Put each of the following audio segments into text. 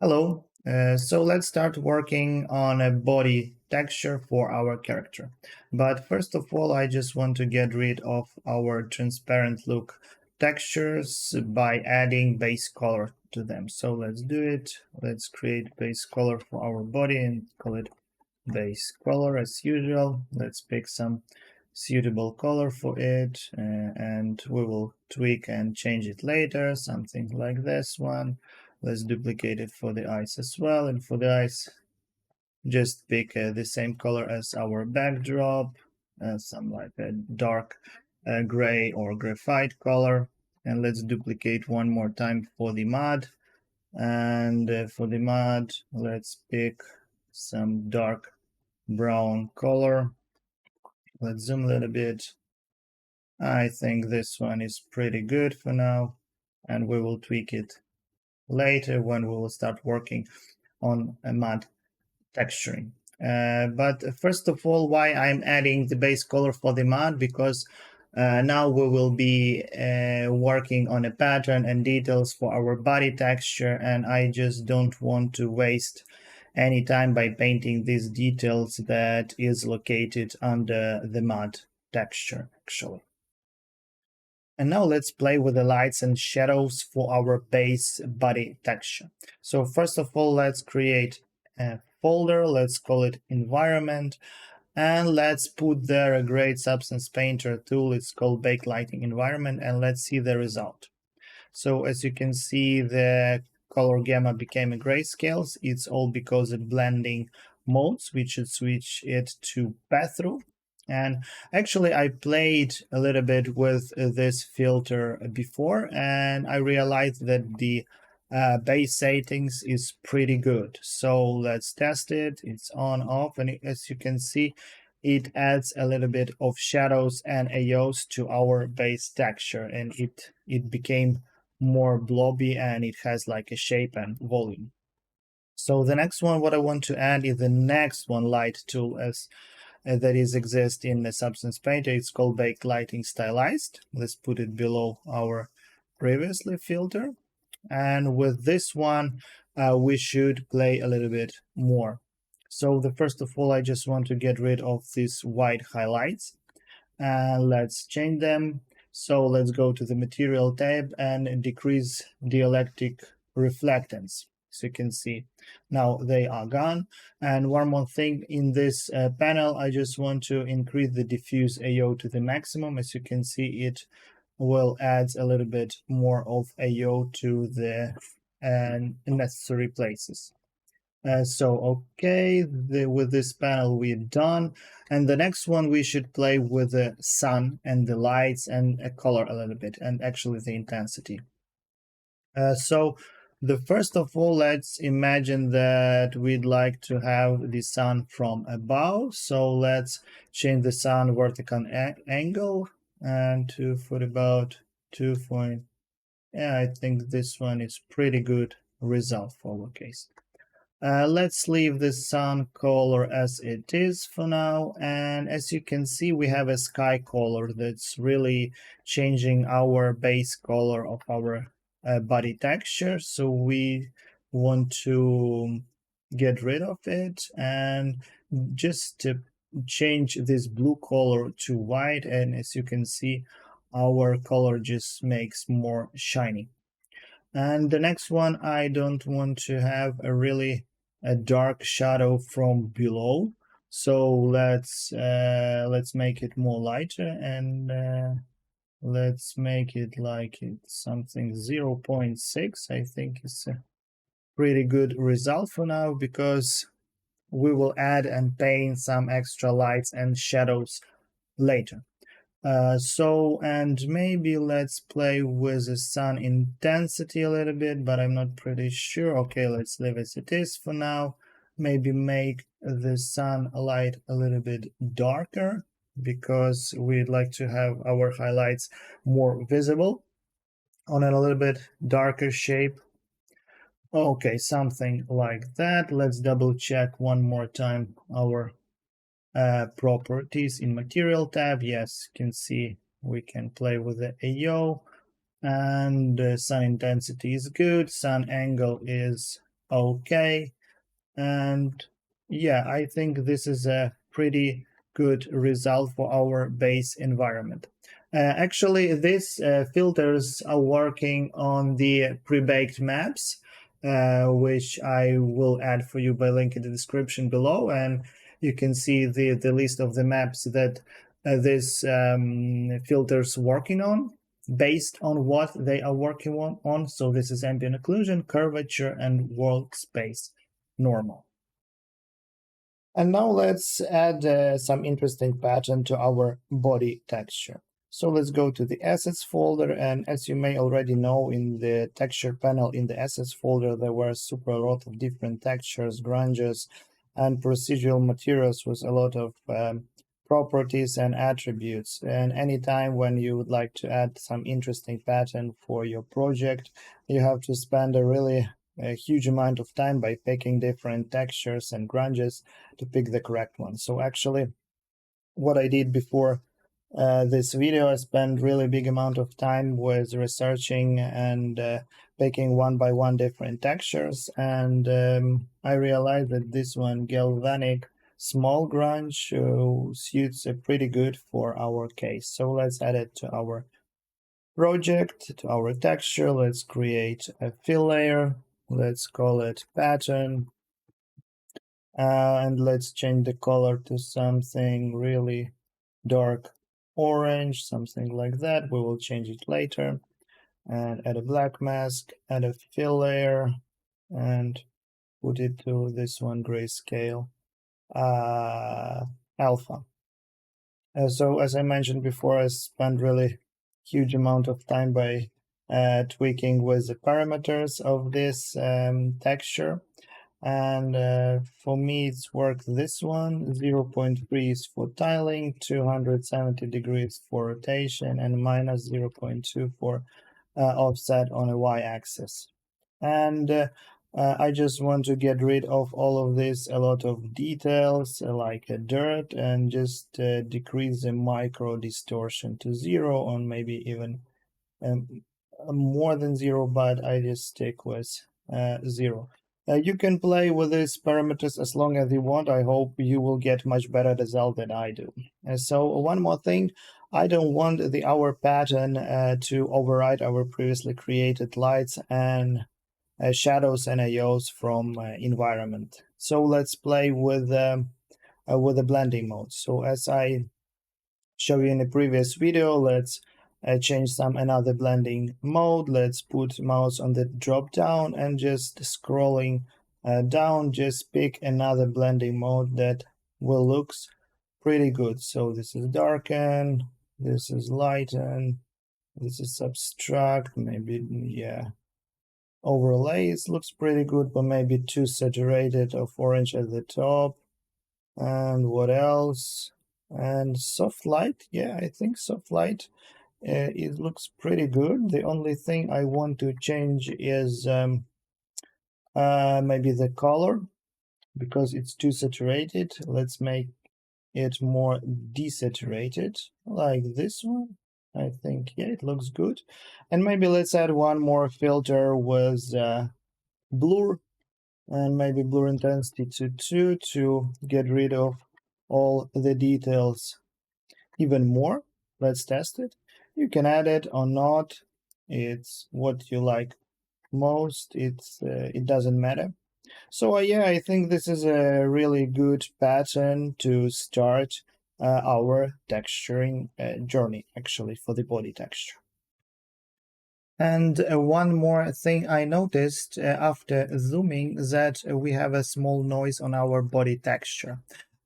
Hello. So let's start working on a body texture for our character. But first of all, I just want to get rid of our transparent look textures by adding base color to them. So let's do it. Let's create base color for our body and call it base color as usual. Let's pick some suitable color for it and we will tweak and change it later, something like this one. Let's duplicate it for the eyes as well, and for the eyes just pick the same color as our backdrop, some like a dark gray or graphite color. And let's duplicate one more time for the mud, and for the mud let's pick some dark brown color. Let's zoom a little bit. I think this one is pretty good for now, and we will tweak it later when we will start working on a mud texturing. But first of all, why I'm adding the base color for the mud, because now we will be working on a pattern and details for our body texture, and I just don't want to waste any time by painting these details that is located under the mud texture actually. And now let's play with the lights and shadows for our base body texture. So first of all, let's create a folder. Let's call it environment. And let's put there a great substance painter tool. It's called backlighting environment. And let's see the result. So as you can see, the color gamma became a grayscale. It's all because of blending modes. We should switch it to path-through. And actually, I played a little bit with this filter before, and I realized that the base settings is pretty good. So let's test it. It's on, off, and as you can see, it adds a little bit of shadows and AOs to our base texture, and it became more blobby, and it has like a shape and volume. So the next one, what I want to add is the next one, light tool, as that is exist in the substance painter. It's called backlighting stylized. Let's put it below our previously filter, and with this one we should play a little bit more. So the first of all, I just want to get rid of these white highlights, and let's change them. So let's go to the material tab and decrease dielectric reflectance. So you can see now they are gone. And one more thing, in this panel, I just want to increase the diffuse AO to the maximum. As you can see, it will add a little bit more of AO to the necessary places. So okay, with this panel we're done, and the next one we should play with the sun and the lights and a color a little bit, and actually the intensity. So the first of all, let's imagine that we'd like to have the sun from above. So let's change the sun vertical angle and to for about 2 point. Yeah, I think this one is pretty good result for our case. Let's leave the sun color as it is for now, and as you can see, we have a sky color that's really changing our base color of our body texture. So we want to get rid of it and just to change this blue color to white, and as you can see, our color just makes more shiny. And the next one, I don't want to have a dark shadow from below, so let's make it more lighter, and let's make it like it's something 0.6. I think it's a pretty good result for now, because we will add and paint some extra lights and shadows later. And maybe let's play with the sun intensity a little bit, but I'm not pretty sure. Okay, let's leave as it is for now. Maybe make the sun light a little bit darker, because we'd like to have our highlights more visible on a little bit darker shape. Okay, something like that. Let's double check one more time our properties in material tab. Yes, you can see we can play with the AO, and sun intensity is good, sun angle is OK. And yeah, I think this is a pretty good result for our base environment. Actually, these filters are working on the pre-baked maps, which I will add for you by link in the description below. And you can see the list of the maps that this filters working on based on what they are working on. So this is ambient occlusion, curvature, and workspace normal. And now let's add some interesting pattern to our body texture. So let's go to the assets folder, and as you may already know, in the texture panel in the assets folder there were super lot of different textures, grunges, and procedural materials with a lot of properties and attributes. And anytime when you would like to add some interesting pattern for your project, you have to spend a huge amount of time by picking different textures and grunges to pick the correct one. So actually, what I did before this video, I spent really big amount of time with researching and picking one by one different textures, and I realized that this one, galvanic small grunge, suits pretty good for our case. So let's add it to our project, to our texture. Let's create a fill layer. Let's call it pattern. And let's change the color to something really dark orange, something like that. We will change it later. And add a black mask, add a fill layer, and put it to this one, grayscale alpha. So as I mentioned before, I spent really huge amount of time by tweaking with the parameters of this texture. And for me, it's worked this one. 0.3 is for tiling, 270 degrees for rotation, and minus 0.2 for offset on a y-axis. And I just want to get rid of all of this, a lot of details like dirt, and just decrease the micro distortion to 0, or maybe even more than 0, but I just stick with 0. You can play with these parameters as long as you want. I hope you will get much better result than I do. So one more thing, I don't want our pattern to override our previously created lights and shadows and AOs from environment. So let's play with the blending mode. So as I show you in the previous video, let's change another blending mode. Let's put mouse on the drop down and just scrolling down, just pick another blending mode that will looks pretty good. So this is darken, this is lighten, this is subtract, maybe, yeah, overlays looks pretty good, but maybe too saturated of orange at the top. And what else? And soft light, yeah, I think soft light, it looks pretty good. The only thing I want to change is maybe the color, because it's too saturated. Let's make it more desaturated, like this one. I think, yeah, it looks good. And maybe let's add one more filter with blur, and maybe blur intensity to 2 to get rid of all the details even more. Let's test it. You can add it or not. It's what you like most. It doesn't matter. So yeah, I think this is a really good pattern to start our texturing journey, actually, for the body texture. And one more thing I noticed after zooming, that we have a small noise on our body texture.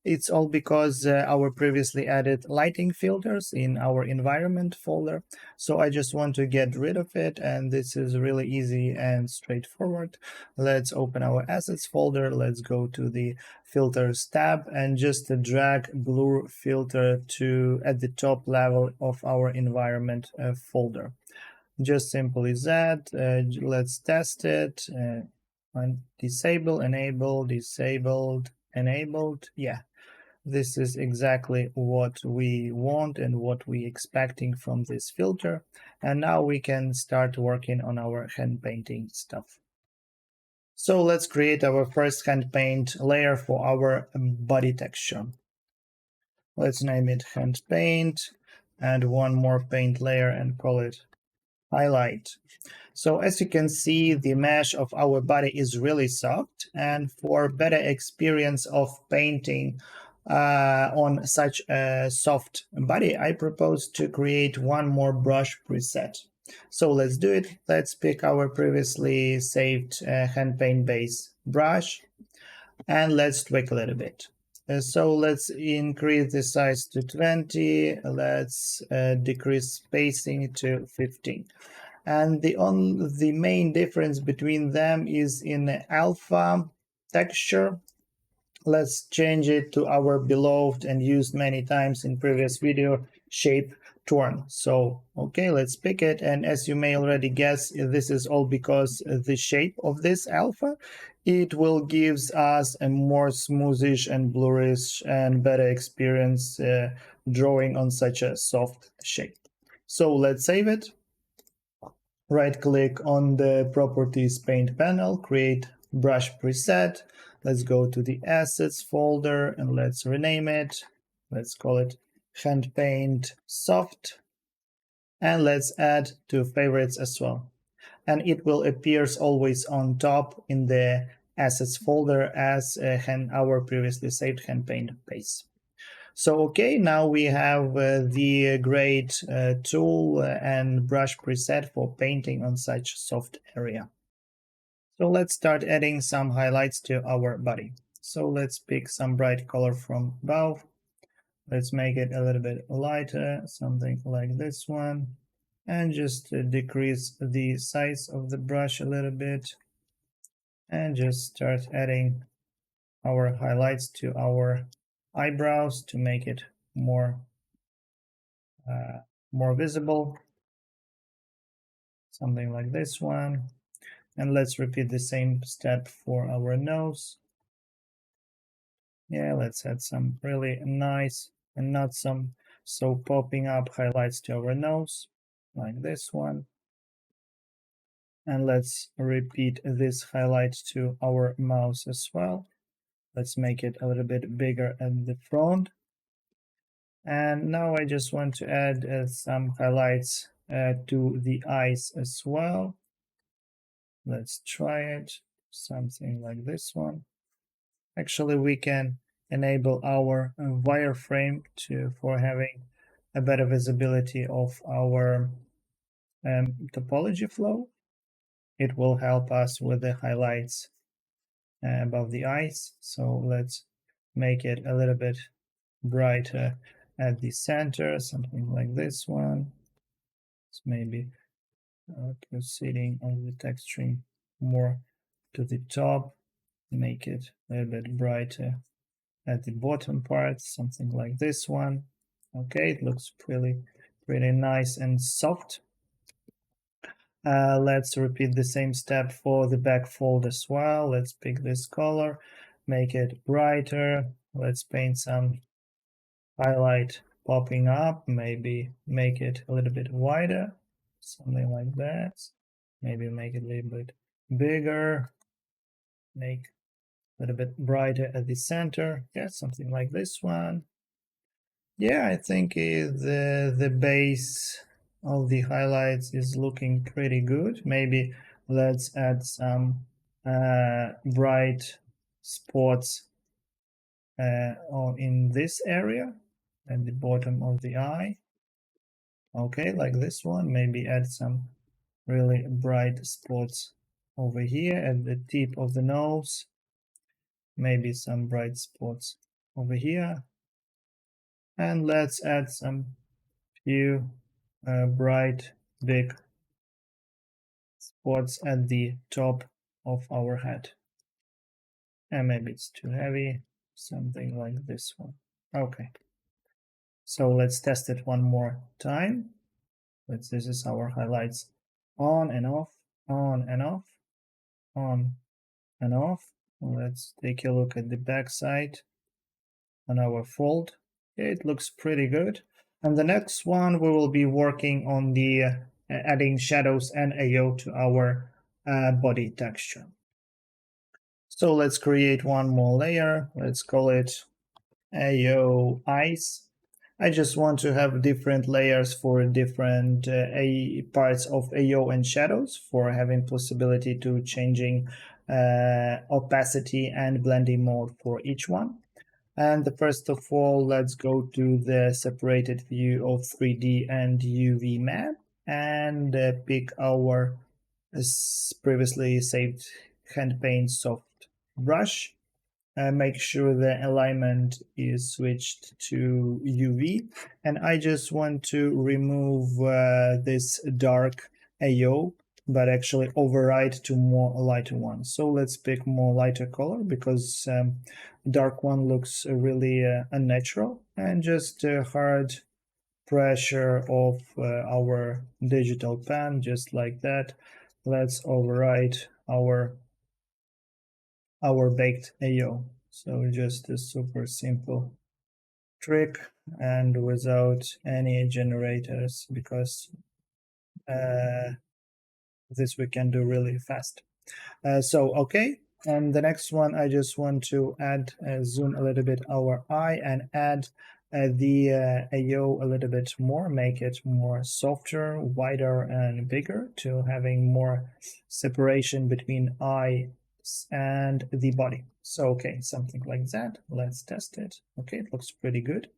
It's all because our previously added lighting filters in our environment folder. So I just want to get rid of it, and this is really easy and straightforward. Let's open our assets folder. Let's go to the filters tab and just drag blur filter to at the top level of our environment folder. Just simply that. Let's test it. Disable, enable, disabled, enabled. Yeah, this is exactly what we want and what we expecting from this filter. And now we can start working on our hand painting stuff. So let's create our first hand paint layer for our body texture. Let's name it hand paint, add one more paint layer and call it highlight. So as you can see, the mesh of our body is really soft, and for better experience of painting on such a soft body, I propose to create one more brush preset. So let's do it. Let's pick our previously saved hand paint base brush, and let's tweak a little bit. So let's increase the size to 20. Let's decrease spacing to 15. And the main difference between them is in the alpha texture. Let's change it to our beloved and used many times in previous video shape turn. So okay, let's pick it, and as you may already guess, this is all because the shape of this alpha, it will gives us a more smoothish and blurrish and better experience drawing on such a soft shape. So let's save it. Right click on the properties paint panel, create brush preset. Let's go to the assets folder and let's rename it. Let's call it hand paint soft, and let's add to favorites as well. And it will appears always on top in the assets folder as our previously saved hand paint base. So okay, now we have the great tool and brush preset for painting on such soft area. So let's start adding some highlights to our body. So let's pick some bright color from above. Let's make it a little bit lighter, something like this one. And just decrease the size of the brush a little bit. And just start adding our highlights to our eyebrows to make it more visible, something like this one. And let's repeat the same step for our nose. Yeah, let's add some really nice and not some so popping up highlights to our nose, like this one. And let's repeat this highlight to our mouth as well. Let's make it a little bit bigger at the front. And now I just want to add some highlights to the eyes as well. Let's try it, something like this one. Actually, we can enable our wireframe for having a better visibility of our topology flow. It will help us with the highlights above the eyes. So let's make it a little bit brighter at the center, something like this one. It's maybe proceeding on the texturing more to the top, make it a little bit brighter at the bottom part, something like this one. Okay, it looks pretty nice and soft. Let's repeat the same step for the back fold as well. Let's pick this color, make it brighter. Let's paint some highlight popping up, maybe make it a little bit wider, something like that. Maybe make it a little bit bigger, make a little bit brighter at the center. Yeah, something like this one. Yeah, I think the base of the highlights is looking pretty good. Maybe let's add some bright spots in this area at the bottom of the eye. Okay, like this one. Maybe add some really bright spots over here at the tip of the nose. Maybe some bright spots over here. And let's add some few bright big spots at the top of our head. And maybe it's too heavy, something like this one. Okay. So let's test it one more time. This is our highlights on and off, on and off, on and off. Let's take a look at the back side on our fold. It looks pretty good. And the next one, we will be working on the adding shadows and AO to our body texture. So let's create one more layer. Let's call it AO Eyes. I just want to have different layers for different parts of AO and shadows for having possibility to changing opacity and blending mode for each one. And first of all, let's go to the separated view of 3D and UV map and pick our previously saved Handpaint soft brush. Make sure the alignment is switched to UV, and I just want to remove this dark AO, but actually override to more lighter one. So let's pick more lighter color because dark one looks really unnatural, and just hard pressure of our digital pen, just like that. Let's override our baked AO. So just a super simple trick and without any generators because uh, this we can do really fast. Okay, and the next one I just want to add zoom a little bit our eye and add the AO a little bit more, make it more softer, wider and bigger to having more separation between eye and the body. So okay, something like that. Let's test it. Okay, it looks pretty good.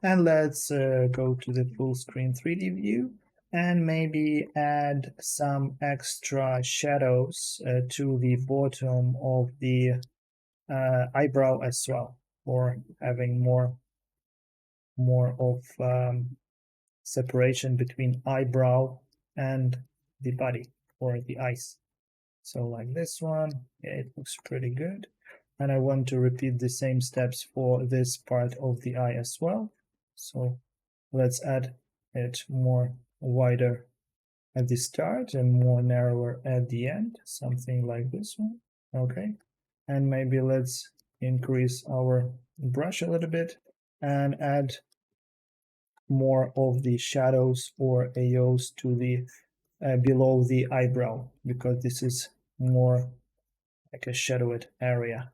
And let's go to the full screen 3D view and maybe add some extra shadows to the bottom of the eyebrow as well, for having more of separation between eyebrow and the body or the eyes. So like this one, yeah, it looks pretty good. And I want to repeat the same steps for this part of the eye as well. So let's add it more wider at the start and more narrower at the end, something like this one. Okay. And maybe let's increase our brush a little bit and add more of the shadows or AOs to the below the eyebrow, because this is more like a shadowed area.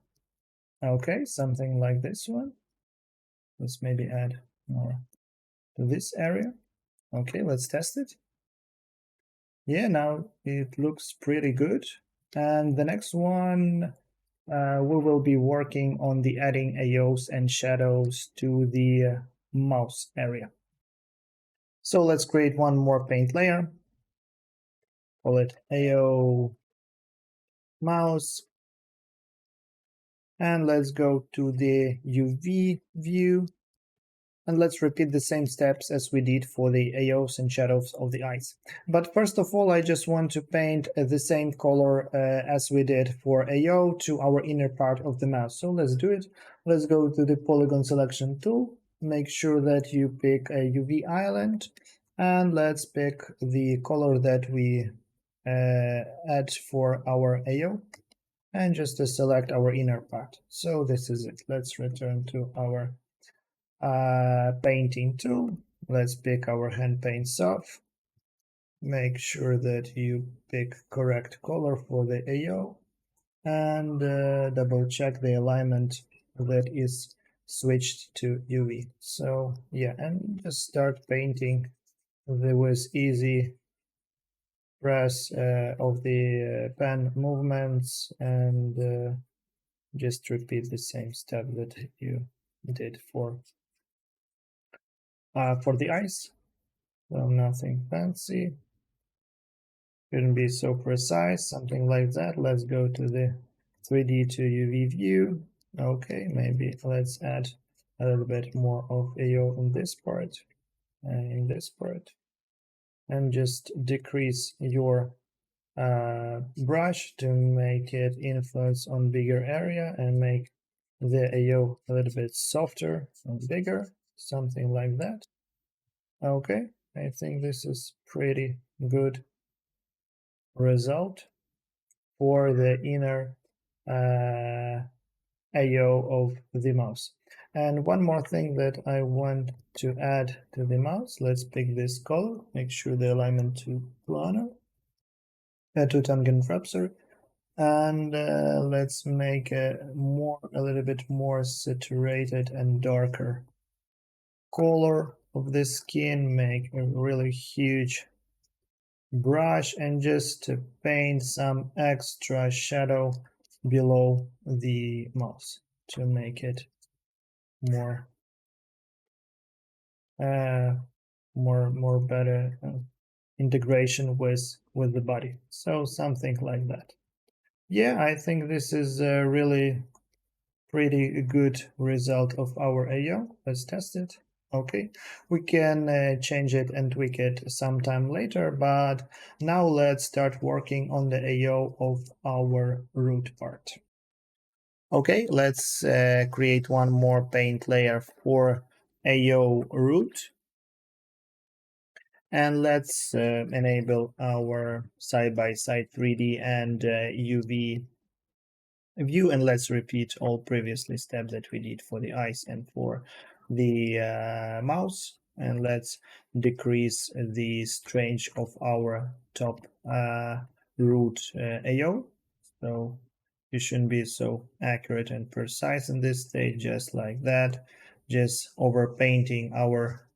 Okay, something like this one. Let's maybe add more to this area. Okay, let's test it. Yeah, now it looks pretty good. And the next one, we will be working on the adding AOs and shadows to the mouse area. So let's create one more paint layer. Call it AO mouse. And let's go to the UV view. And let's repeat the same steps as we did for the AOs and shadows of the eyes. But first of all, I just want to paint the same color as we did for AO to our inner part of the mouse. So let's do it. Let's go to the polygon selection tool. Make sure that you pick a UV island. And let's pick the color that we add for our AO. And just to select our inner part. So this is it. Let's return to our painting tool. Let's pick our hand paint soft. Make sure that you pick correct color for the AO and double check the alignment that is switched to UV. So yeah, and just start painting with easy press of the pen movements and just repeat the same step that you did for the eyes. So nothing fancy. Couldn't be so precise, something like that. Let's go to the 3D to UV view. Okay, maybe let's add a little bit more of AO in this part and in this part. And just decrease your brush to make it influence on bigger area and make the AO a little bit softer and bigger, something like that. Okay, I think this is pretty good result for the inner AO of the mouse. And one more thing that I want to add to the mouse, let's pick this color, make sure the alignment to planar, to tangent wrap, sorry. And let's make a little bit more saturated and darker color of the skin. Make a really huge brush and just paint some extra shadow below the mouse to make it more uh, more better integration with the body. So something like that. Yeah, I think this is a really pretty good result of our AO. Let's test it. Okay, we can change it and tweak it sometime later, but now let's start working on the AO of our root part. Okay, let's create one more paint layer for AO root. And let's enable our side-by-side 3D and UV view, and let's repeat all previously steps that we did for the eyes and for the mouse. And let's decrease the range of our top root AO. So you shouldn't be so accurate and precise in this stage, just like that, just over painting our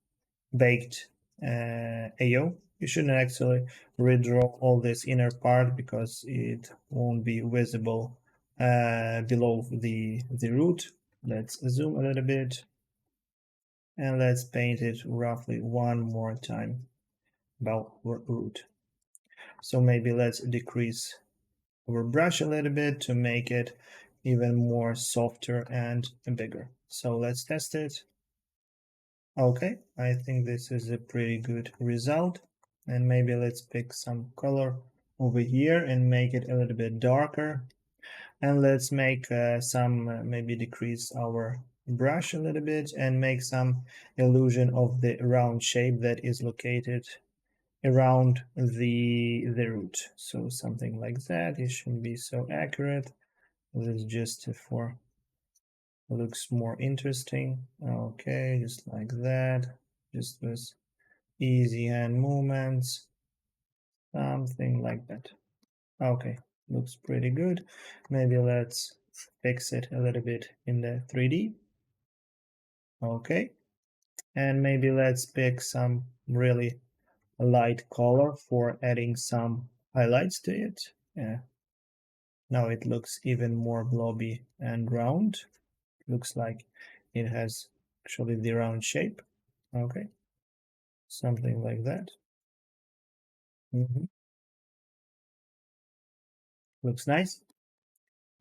baked AO. You shouldn't actually redraw all this inner part because it won't be visible below the root. Let's zoom a little bit and let's paint it roughly one more time about root. So maybe let's decrease our brush a little bit to make it even more softer and bigger. So let's test it. Okay, I think this is a pretty good result. And maybe let's pick some color over here and make it a little bit darker. And let's make maybe decrease our brush a little bit and make some illusion of the round shape that is located around the root. So something like that. It shouldn't be so accurate. This is just for looks more interesting. Okay, just like that. Just with easy hand movements, something like that. Okay, looks pretty good. Maybe let's fix it a little bit in the 3D. Okay, and maybe let's pick some really light color for adding some highlights to it. Yeah. Now it looks even more blobby and round. Looks like it has actually the round shape. Okay, something like that. Looks nice.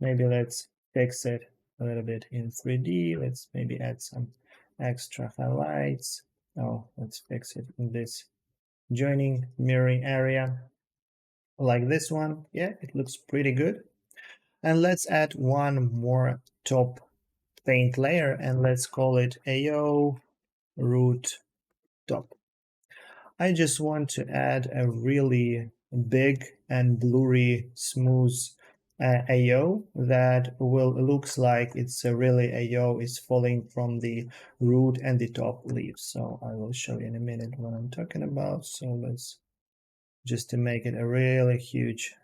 Maybe let's fix it a little bit in 3D. Let's maybe add some extra highlights. Oh, let's fix it in this joining mirroring area like this one. Yeah, it looks pretty good. And let's add one more top paint layer and let's call it AO root top. I just want to add a really big and blurry smooth AO that will looks like it's a really AO is falling from the root and the top leaves. So I will show you in a minute what I'm talking about. So let's just to make it a really huge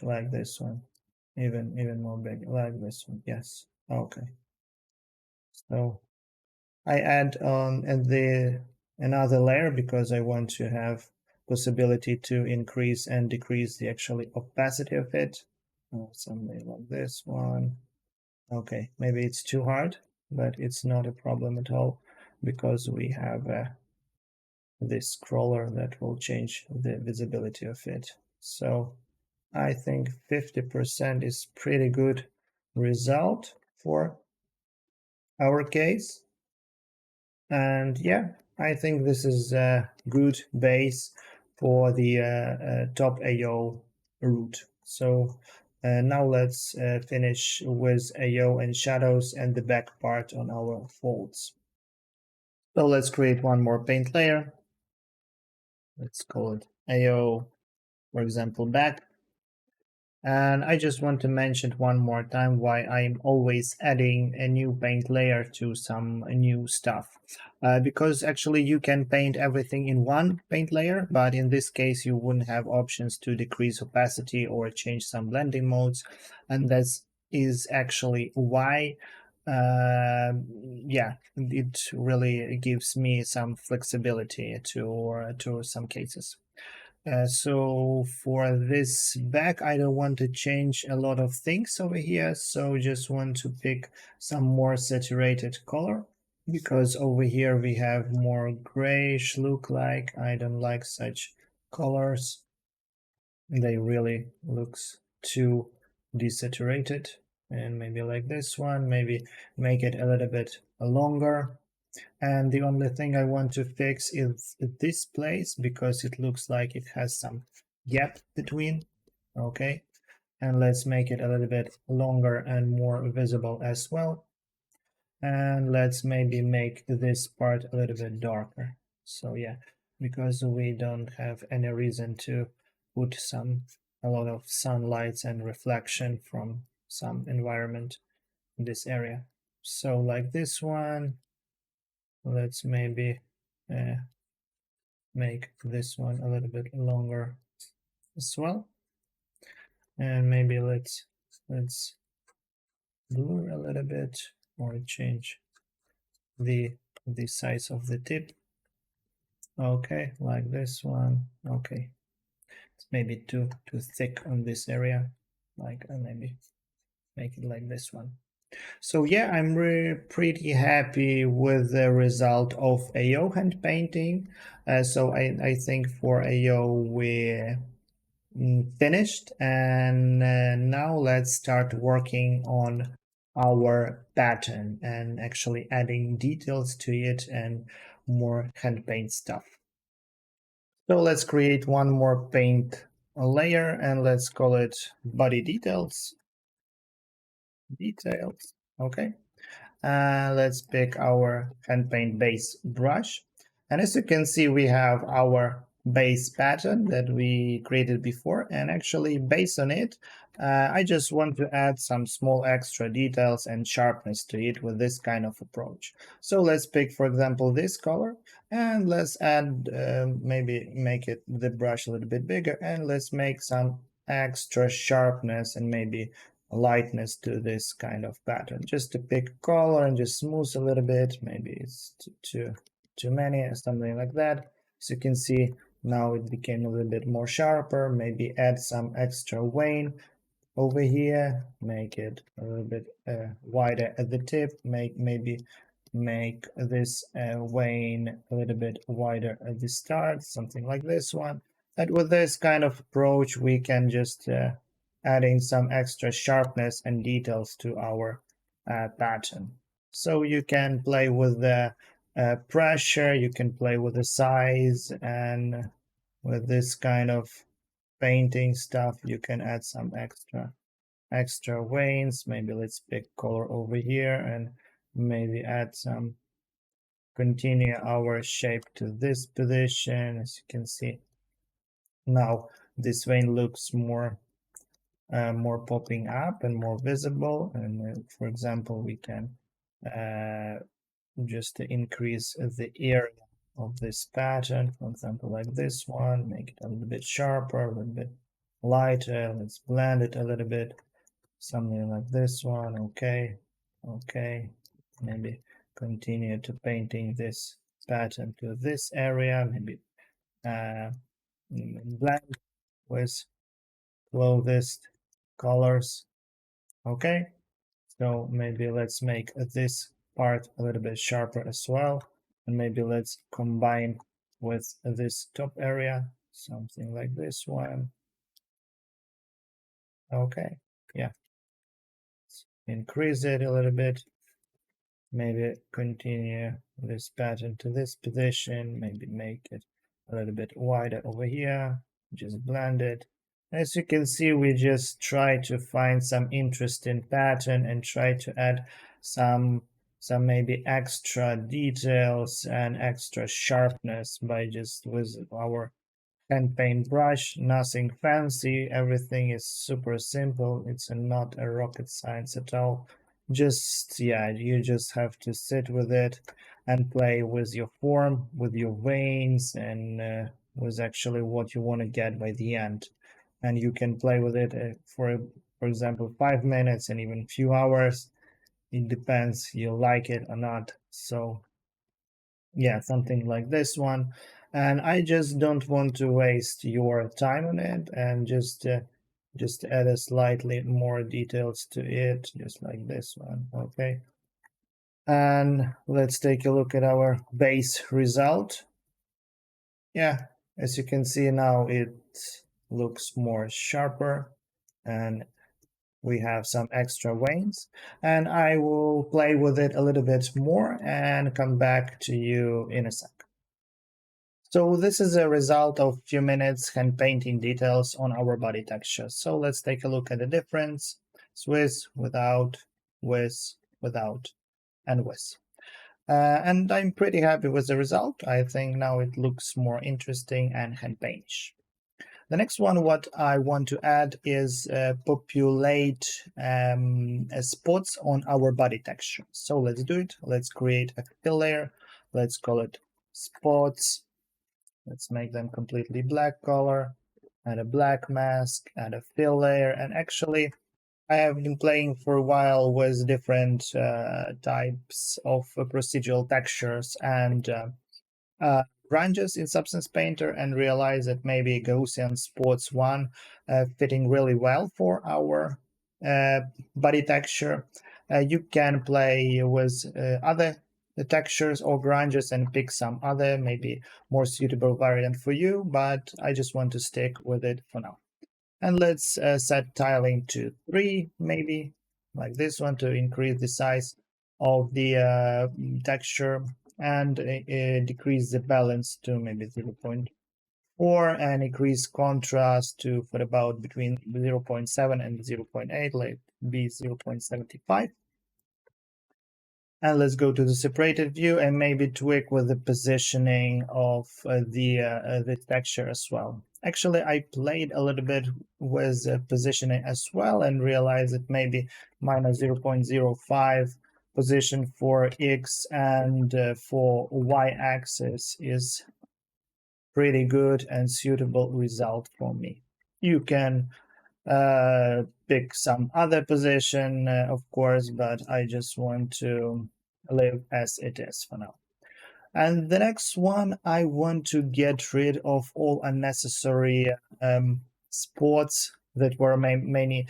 like this one, even more big like this one. Yes. Okay. So I add on the another layer because I want to have possibility to increase and decrease the actually opacity of it. Something like this one. Okay, maybe it's too hard, but it's not a problem at all because we have this scroller that will change the visibility of it. So I think 50% is pretty good result for our case. And yeah, I think this is a good base for the top AO root. So now let's finish with AO and shadows and the back part on our folds. So let's create one more paint layer. Let's call it AO, for example, back. And I just want to mention one more time why I'm always adding a new paint layer to some new stuff. Because actually you can paint everything in one paint layer, but in this case you wouldn't have options to decrease opacity or change some blending modes. And that is actually why, yeah, it really gives me some flexibility to some cases. So for this back, I don't want to change a lot of things over here. So just want to pick some more saturated color because over here we have more grayish look like. I don't like such colors. They really looks too desaturated. And maybe like this one, maybe make it a little bit longer. And the only thing I want to fix is this place because it looks like it has some gap between. Okay, and let's make it a little bit longer and more visible as well. And let's maybe make this part a little bit darker. So yeah, because we don't have any reason to put a lot of sunlight and reflection from some environment in this area. So like this one, let's maybe uh, make this one a little bit longer as well. And maybe let's blur a little bit or change the size of the tip. Okay, like this one. Okay, it's maybe too thick on this area. Like maybe make it like this one. So yeah, I'm pretty happy with the result of AO hand painting. So I think for AO we finished, and now let's start working on our pattern and actually adding details to it and more hand paint stuff. So let's create one more paint layer and let's call it body details. Okay. Let's pick our hand paint base brush. And as you can see, we have our base pattern that we created before. And actually, based on it, I just want to add some small extra details and sharpness to it with this kind of approach. So let's pick, for example, this color. And let's add, maybe make it the brush a little bit bigger. And let's make some extra sharpness and maybe lightness to this kind of pattern. Just to pick color and just smooth a little bit. Maybe it's too many or something like that. So you can see now it became a little bit more sharper. Maybe add some extra wane over here, make it a little bit wider at the tip, maybe make this wane a little bit wider at the start, something like this one. And with this kind of approach, we can just adding some extra sharpness and details to our pattern. So you can play with the pressure, you can play with the size, and with this kind of painting stuff, you can add some extra veins. Maybe let's pick color over here and maybe add some, continue our shape to this position. As you can see, now this vein looks more popping up and more visible. And for example, we can just increase the area of this pattern, for example, like this one, make it a little bit sharper, a little bit lighter. Let's blend it a little bit, something like this one. Okay, maybe continue to painting this pattern to this area, maybe blend with closest colors. Okay, so maybe let's make this part a little bit sharper as well, and maybe let's combine with this top area, something like this one. Okay, yeah, increase it a little bit, maybe continue this pattern to this position, maybe make it a little bit wider over here, just blend it. As you can see, we just try to find some interesting pattern and try to add some maybe extra details and extra sharpness by just with our Handpaint brush, nothing fancy, everything is super simple. It's not a rocket science at all. Just, yeah, you just have to sit with it and play with your form, with your veins, and with actually what you want to get by the end. And you can play with it for example, 5 minutes and even few hours. It depends you like it or not. So yeah, something like this one. And I just don't want to waste your time on it, and just add a slightly more details to it, just like this one. Okay, and let's take a look at our base result. Yeah, as you can see now, it looks more sharper, and we have some extra veins, and I will play with it a little bit more and come back to you in a sec. So this is a result of few minutes hand painting details on our body texture. So let's take a look at the difference. With, without, with, without, and with. And I'm pretty happy with the result. I think now it looks more interesting and hand paintish. The next one, what I want to add is populate spots on our body texture. So let's do it. Let's create a fill layer. Let's call it spots. Let's make them completely black color, add a black mask, add a fill layer. And actually, I have been playing for a while with different types of procedural textures and branches in Substance Painter, and realize that maybe Gaussian Spots 1 fitting really well for our uh, body texture. You can play with other textures or grunges and pick some other, maybe more suitable variant for you, but I just want to stick with it for now. And let's set tiling to 3, maybe, like this one, to increase the size of the texture, and decrease the balance to maybe 0.4, and increase contrast to for about between 0.7 and 0.8, like be 0.75. And let's go to the separated view and maybe tweak with the positioning of the texture as well. Actually, I played a little bit with positioning as well and realized that maybe minus 0.05 position for X and for Y axis is pretty good and suitable result for me. You can pick some other position, of course, but I just want to leave as it is for now. And the next one, I want to get rid of all unnecessary spots that were many,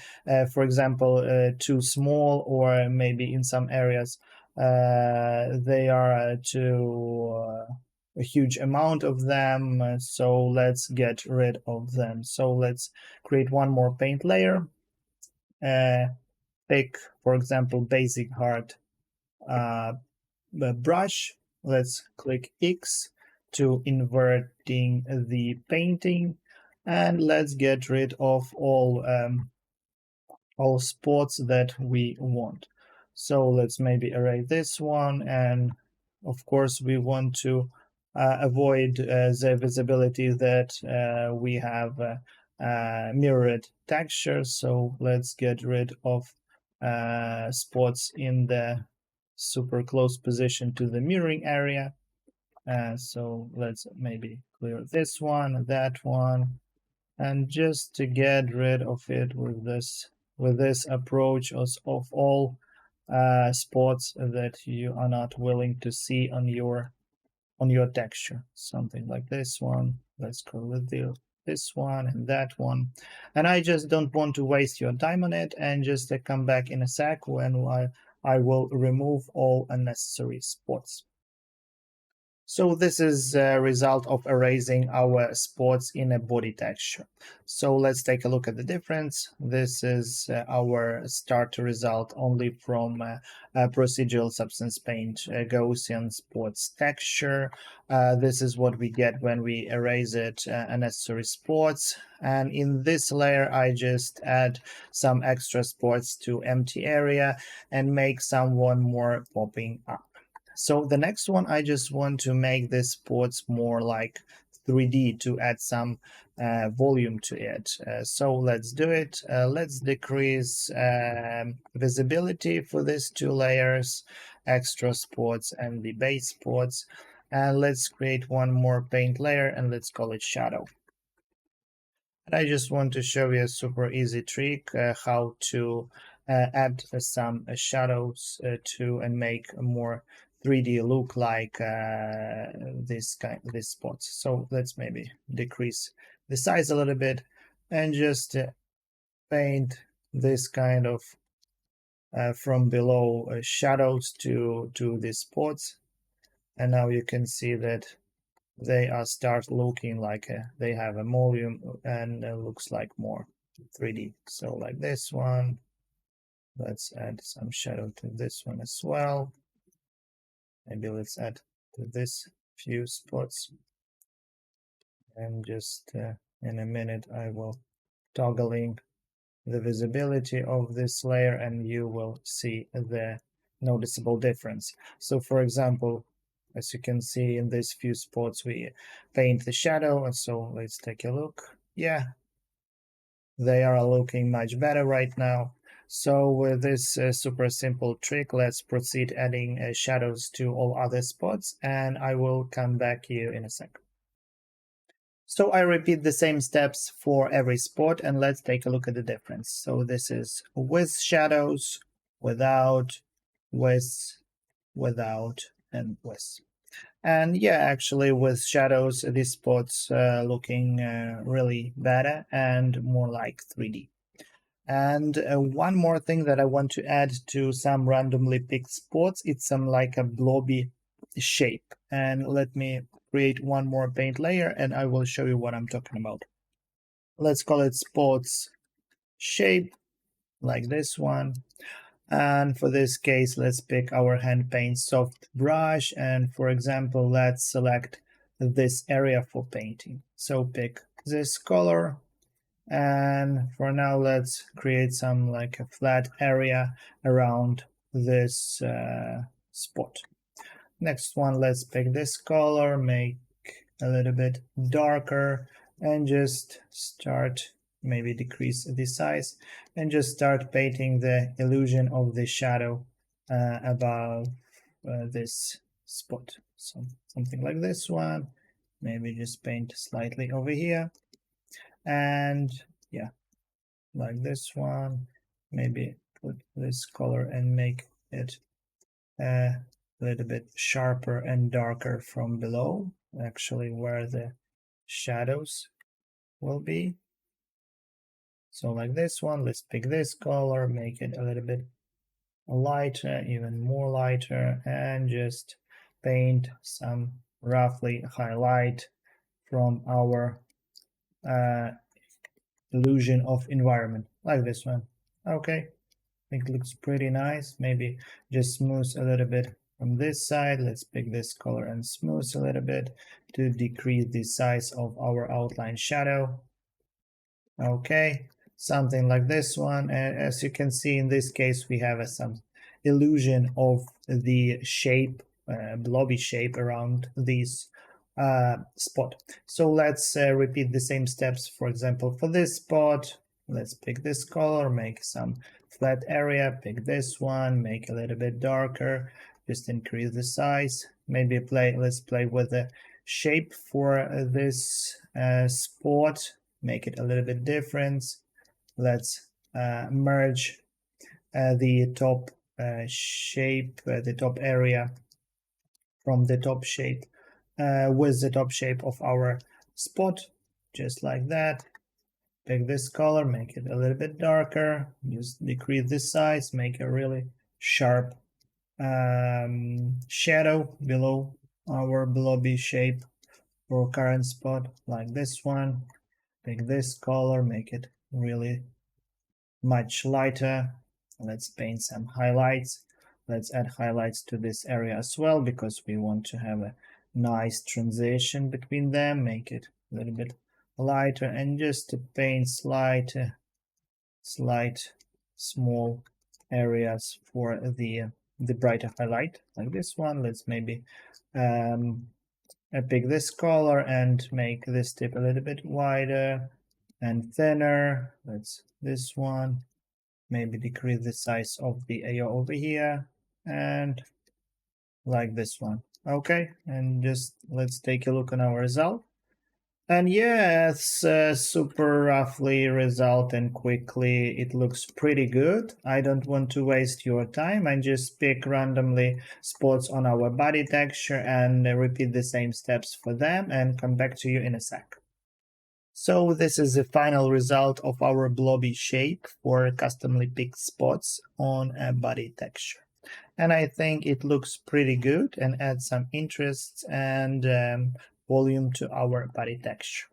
for example, too small, or maybe in some areas they are too a huge amount of them. So let's get rid of them. So let's create one more paint layer. Pick, for example, basic hard brush. Let's click X to inverting the painting, and let's get rid of all spots that we want. So let's maybe erase this one, and of course we want to avoid the visibility that we have mirrored textures. So let's get rid of spots in the super close position to the mirroring area. So let's maybe clear this one, that one, and just to get rid of it with this approach of all spots that you are not willing to see on your texture. Something like this one. Let's go with this one and that one. And I just don't want to waste your time on it, and just come back in a sec when I will remove all unnecessary spots. So this is a result of erasing our spots in a body texture. So let's take a look at the difference. This is our start result only from procedural substance paint Gaussian spots texture. This is what we get when we erase it, unnecessary spots. And in this layer, I just add some extra spots to empty area and make someone more popping up. So the next one, I just want to make this spots more like 3D to add some volume to it. So let's do it. Let's decrease visibility for these two layers, extra spots and the base spots. And let's create one more paint layer and let's call it shadow. And I just want to show you a super easy trick how to add some shadows to and make a more 3D look like these spots. So let's maybe decrease the size a little bit and just paint this kind of from below shadows to these spots. And now you can see that they are start looking like they have a volume and looks like more 3D. So like this one, let's add some shadow to this one as well. Maybe let's add to this few spots. And just in a minute, I will toggling the visibility of this layer and you will see the noticeable difference. So for example, as you can see in these few spots, we paint the shadow. And so let's take a look. Yeah, they are looking much better right now. So with this super simple trick, let's proceed adding shadows to all other spots, and I will come back to you in a sec. So I repeat the same steps for every spot, and let's take a look at the difference. So this is with shadows, without, with, without, and with. And yeah, actually with shadows, these spots looking really better and more like 3D. And one more thing that I want to add to some randomly picked spots, it's some like a blobby shape. And let me create one more paint layer and I will show you what I'm talking about. Let's call it spots shape, like this one. And for this case, let's pick our Handpaint soft brush. And for example, let's select this area for painting. So pick this color. And for now, let's create some like a flat area around this spot. Next one, let's pick this color, make a little bit darker, and just start, maybe decrease the size, and just start painting the illusion of the shadow above this spot. So something like this one, maybe just paint slightly over here, and yeah, like this one, maybe put this color and make it a little bit sharper and darker from below, actually where the shadows will be. So like this one, let's pick this color, make it a little bit lighter, even more lighter, and just paint some roughly highlight from our illusion of environment, like this one. Okay, I think it looks pretty nice. Maybe just smooth a little bit from this side. Let's pick this color and smooth a little bit to decrease the size of our outline shadow. Okay, something like this one. And as you can see, in this case, we have some illusion of the shape, blobby shape around this spot. So let's repeat the same steps. For example, for this spot, let's pick this color, make some flat area, pick this one, make a little bit darker, just increase the size. Maybe let's play with the shape for this spot, make it a little bit different. Let's merge the top shape, the top area from the top shape with the top shape of our spot, just like that. Pick this color, make it a little bit darker, just decrease the size, make a really sharp shadow below our blobby shape for current spot, like this one. Pick this color, make it really much lighter. Let's paint some highlights. Let's add highlights to this area as well, because we want to have a nice transition between them, make it a little bit lighter, and just to paint slight small areas for the brighter highlight, like this one. Let's maybe I pick this color and make this tip a little bit wider and thinner. Let's this one. Maybe decrease the size of the AO over here and like this one. Okay, and just let's take a look on our result. And yeah, it's super roughly result and quickly. It looks pretty good. I don't want to waste your time. I just pick randomly spots on our body texture and repeat the same steps for them and come back to you in a sec. So this is the final result of our blobby shape for customly picked spots on a body texture. And I think it looks pretty good and adds some interest and volume to our body texture.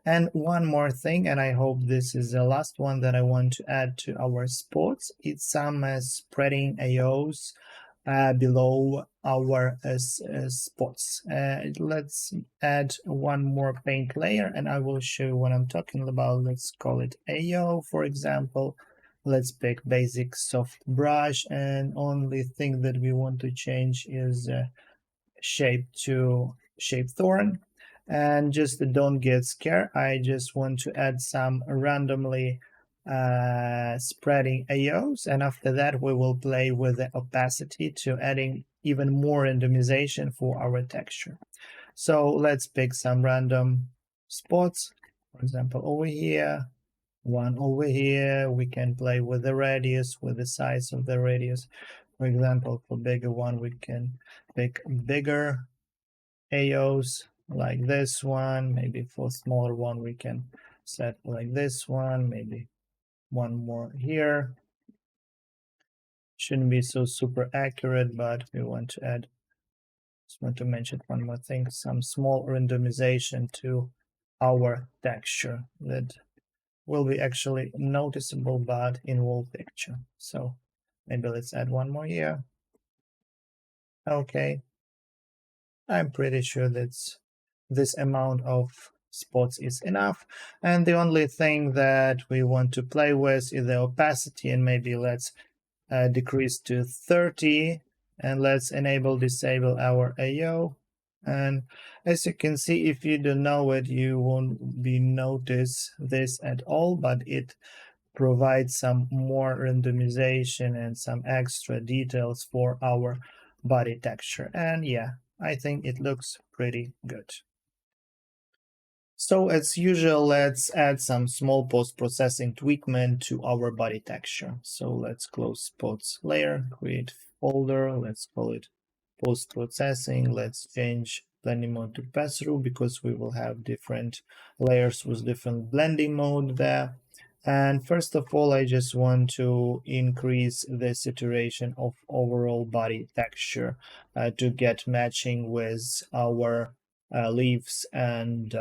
And one more thing, and I hope this is the last one that I want to add to our spots, it's some spreading AOs below our spots. Let's add one more paint layer and I will show you what I'm talking about. Let's call it AO, for example. Let's pick basic soft brush, and only thing that we want to change is shape to shape thorn. And just don't get scared, I just want to add some randomly spreading AOs, and after that we will play with the opacity to adding even more randomization for our texture. So let's pick some random spots, for example over here, one over here. We can play with the radius, with the size of the radius. For example, for bigger one we can pick bigger AOs like this one. Maybe for smaller one we can set like this one, maybe one more here. Shouldn't be so super accurate, but we want to add, just want to mention one more thing, some small randomization to our texture that will be actually noticeable but in whole picture. So maybe let's add one more here. Okay, I'm pretty sure that's this amount of spots is enough, and the only thing that we want to play with is the opacity, and maybe let's decrease to 30, and let's disable our AO. And as you can see, if you don't know it, you won't be notice this at all, but it provides some more randomization and some extra details for our body texture. And yeah, I think it looks pretty good. So as usual, let's add some small post-processing tweakment to our body texture. So let's close spots layer, create folder, let's call it post-processing. Let's change blending mode to pass-through because we will have different layers with different blending mode there. And first of all, I just want to increase the saturation of overall body texture to get matching with our leaves and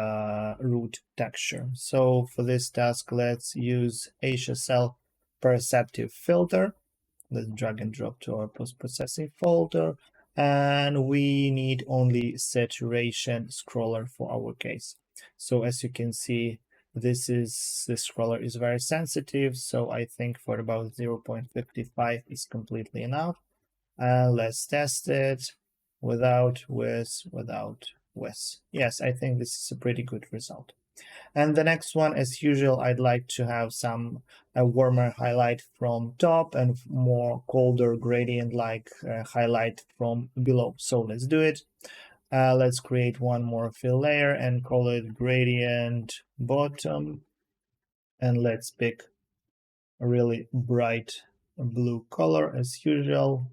root texture. So for this task, let's use HSL perceptive filter. Let's drag and drop to our post-processing folder, and we need only saturation scroller for our case. So as you can see, this scroller is very sensitive, so I think for about 0.55 is completely enough. Let's test it without, with, without, with. Yes, I think this is a pretty good result. And the next one, as usual, I'd like to have some warmer highlight from top and more colder gradient like highlight from below. So let's do it. Let's create one more fill layer and call it gradient bottom. And let's pick a really bright blue color as usual.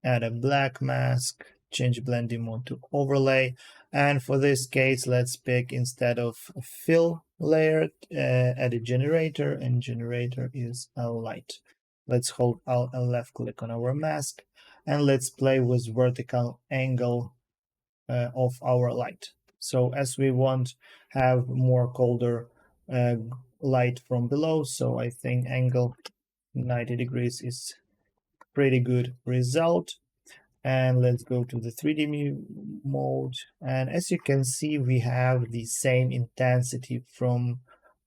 Add a black mask, change blending mode to overlay. And for this case, let's pick, instead of a fill layer, add a generator, and generator is a light. Let's hold Alt and left click on our mask, and let's play with vertical angle of our light. So as we want have more colder light from below, so I think angle 90 degrees is pretty good result. And let's go to the 3D mode, and as you can see, we have the same intensity from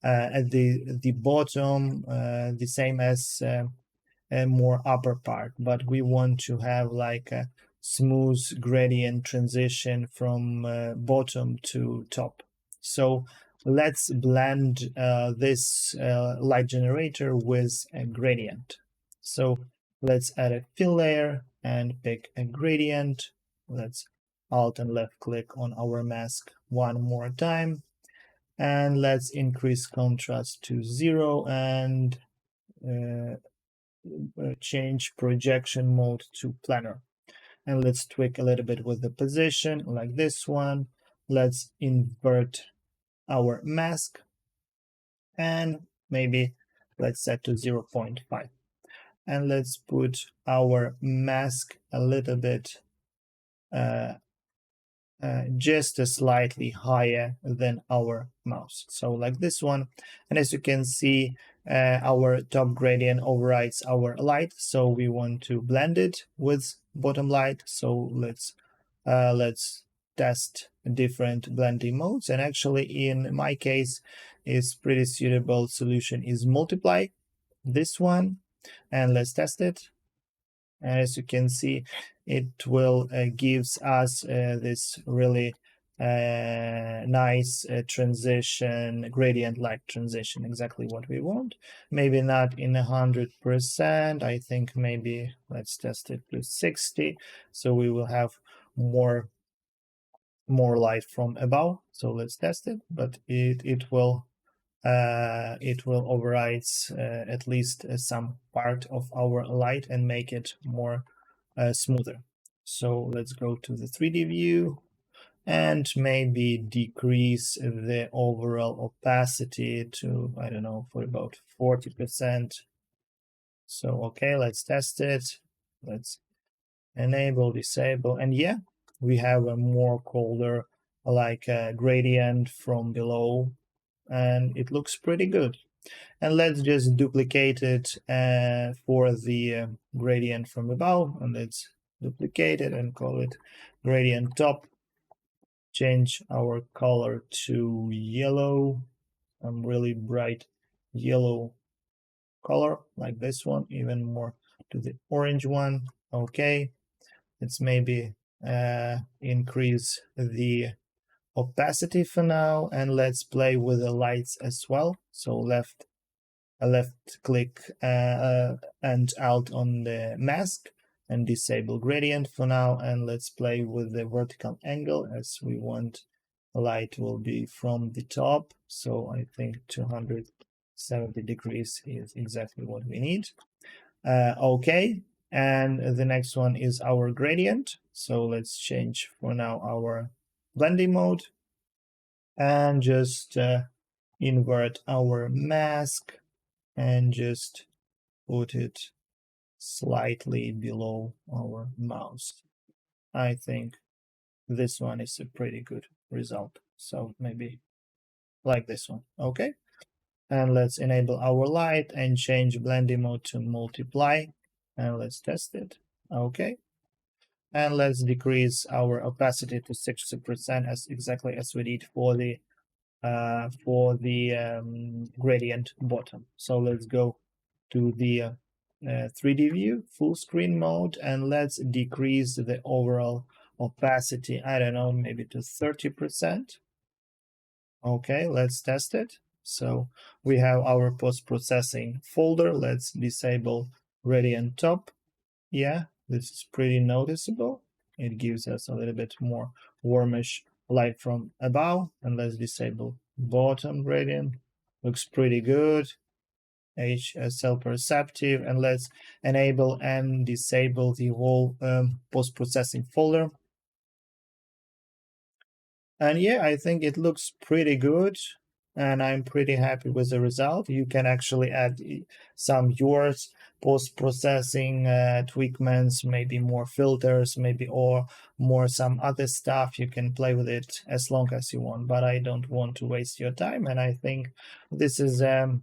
at the bottom, the same as a more upper part, but we want to have like a smooth gradient transition from bottom to top. So let's blend this light generator with a gradient. So let's add a fill layer and pick a gradient. Let's Alt and left click on our mask one more time. And let's increase contrast to 0 and change projection mode to planar. And let's tweak a little bit with the position like this one. Let's invert our mask and maybe let's set to 0.5. And let's put our mask a little bit just slightly higher than our mouse. So like this one. And as you can see, our top gradient overrides our light. So we want to blend it with bottom light. So let's test different blending modes. And actually in my case, is pretty suitable solution is multiply this one. And let's test it. As you can see, it will gives us this really nice transition, gradient like transition, exactly what we want. Maybe not in 100%. I think maybe let's test it to 60, so we will have more light from above. So let's test it, but it will override at least some part of our light and make it more smoother. So let's go to the 3D view and maybe decrease the overall opacity to, I don't know, for about 40%. So okay, let's test it. Let's enable, disable, and yeah, we have a more colder like gradient from below, and it looks pretty good. And let's just duplicate it for the gradient from above, and let's duplicate it and call it gradient top. Change our color to yellow, really bright yellow color like this one, even more to the orange one. Okay, let's maybe increase the opacity for now, and let's play with the lights as well. So left click and Alt on the mask and disable gradient for now, and let's play with the vertical angle as we want light will be from the top. So I think 270 degrees is exactly what we need. Okay, and the next one is our gradient. So let's change for now our blending mode and just invert our mask and just put it slightly below our mouse. I think this one is a pretty good result. So maybe like this one. Okay. And let's enable our light and change blending mode to multiply. And let's test it. Okay. And let's decrease our opacity to 60% as exactly as we did for the gradient bottom. So let's go to the 3D view, full screen mode, and let's decrease the overall opacity, I don't know, maybe to 30%. Okay, let's test it. So we have our post-processing folder. Let's disable gradient top. Yeah, this is pretty noticeable. It gives us a little bit more warmish light from above. And let's disable bottom gradient. Looks pretty good. HSL perceptive, and let's enable and disable the whole post-processing folder. And yeah, I think it looks pretty good, and I'm pretty happy with the result. You can actually add some yours post-processing tweakments, maybe more filters, maybe or more some other stuff. You can play with it as long as you want, but I don't want to waste your time, and I think this is an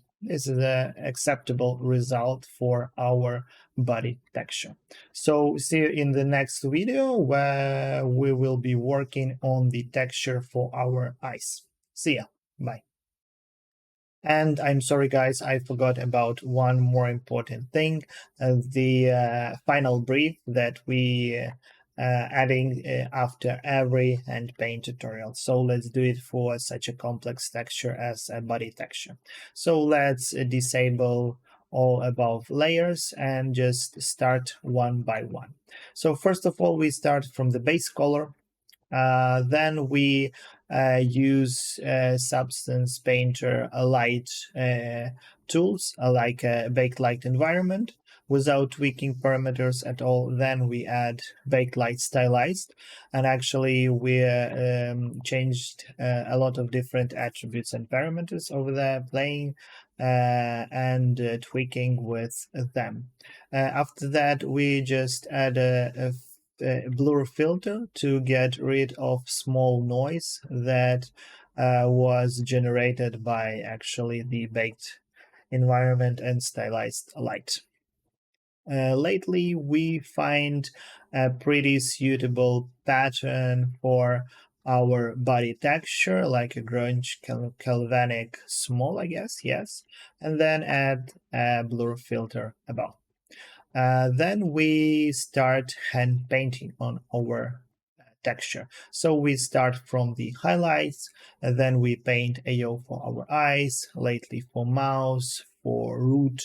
acceptable result for our body texture. So see you in the next video where we will be working on the texture for our eyes. See ya. Bye. And I'm sorry, guys, I forgot about one more important thing. The final brief that we adding after every hand paint tutorial. So let's do it for such a complex texture as a body texture. So let's disable all above layers and just start one by one. So first of all, we start from the base color. Then we use Substance Painter light tools like a backlight environment without tweaking parameters at all. Then we add backlight stylized, and actually we changed a lot of different attributes and parameters over there, playing and tweaking with them. After that, we just add a blur filter to get rid of small noise that was generated by actually the baked environment and stylized light. Lately, we find a pretty suitable pattern for our body texture, like a grunge galvanic small, I guess, yes, and then add a blur filter above. Then we start hand painting on our texture. So we start from the highlights, and then we paint AO for our eyes, lately for mouth, for root,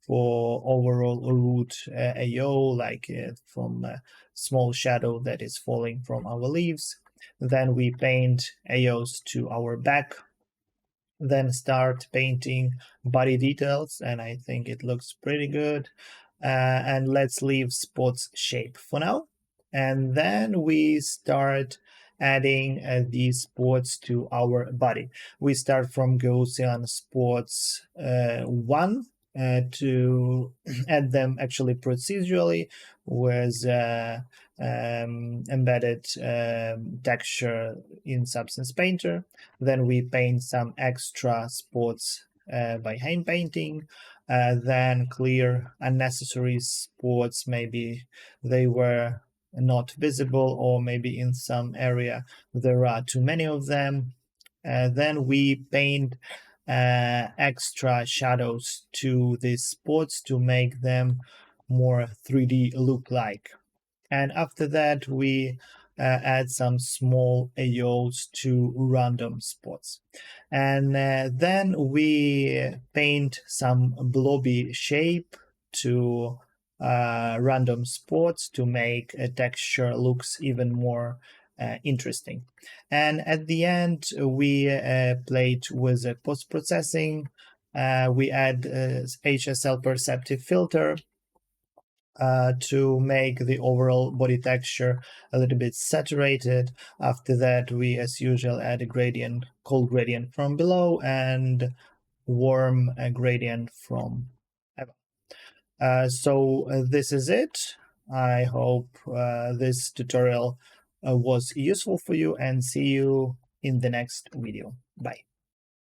for overall root AO, like from a small shadow that is falling from our leaves. Then we paint AOs to our back, then start painting body details, and I think it looks pretty good. And let's leave spots shape for now. And then we start adding these spots to our body. We start from Gaussian spots 1 to add them actually procedurally with embedded texture in Substance Painter. Then we paint some extra spots by hand painting, then clear unnecessary spots, maybe they were not visible, or maybe in some area there are too many of them. Then we paint extra shadows to these spots to make them more 3D look like. And after that, we add some small AOs to random spots. And then we paint some blobby shape to random spots to make a texture looks even more interesting. And at the end, we played with post-processing. We add HSL perceptive filter to make the overall body texture a little bit saturated. After that, we, as usual, add a gradient, cold gradient from below and warm gradient from above. So this is it. I hope this tutorial was useful for you, and see you in the next video. Bye.